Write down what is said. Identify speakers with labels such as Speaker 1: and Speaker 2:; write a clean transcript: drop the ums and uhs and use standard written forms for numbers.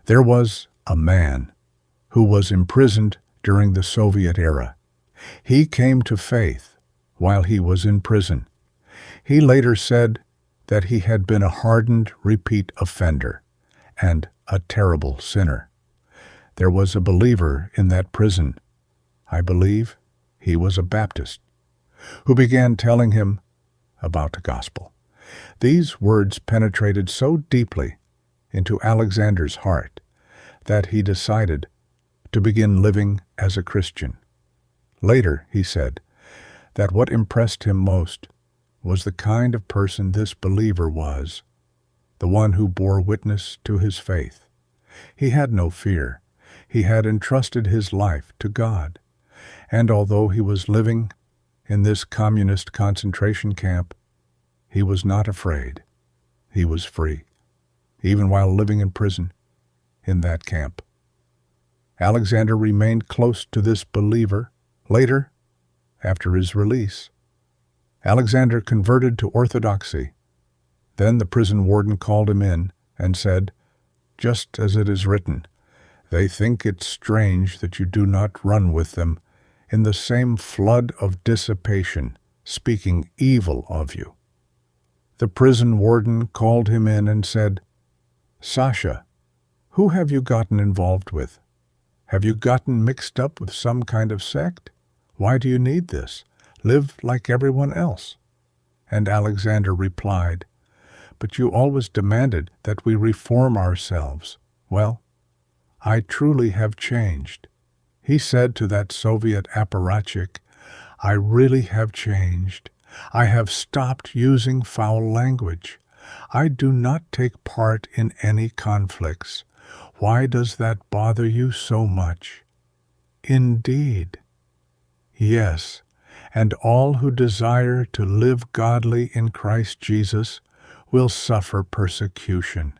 Speaker 1: There was a man who was imprisoned during the Soviet era. He came to faith while he was in prison. He later said that he had been a hardened repeat offender and a terrible sinner. There was a believer in that prison, I believe he was a Baptist, who began telling him about the gospel. These words penetrated so deeply into Alexander's heart that he decided to begin living as a Christian. Later, he said that what impressed him most was the kind of person this believer was, the one who bore witness to his faith. He had no fear. He had entrusted his life to God. And although he was living in this communist concentration camp, he was not afraid. He was free, even while living in prison in that camp. Alexander remained close to this believer. Later, after his release, Alexander converted to Orthodoxy. Then the prison warden called him in and said, "Just as it is written, they think it strange that you do not run with them in the same flood of dissipation, speaking evil of you." The prison warden called him in and said, "Sasha, who have you gotten involved with? Have you gotten mixed up with some kind of sect? Why do you need this? Live like everyone else." And Alexander replied, "But you always demanded that we reform ourselves. Well, I truly have changed." He said to that Soviet apparatchik, "I really have changed. I have stopped using foul language. I do not take part in any conflicts. Why does that bother you so much?" Indeed. Yes, and all who desire to live godly in Christ Jesus will suffer persecution.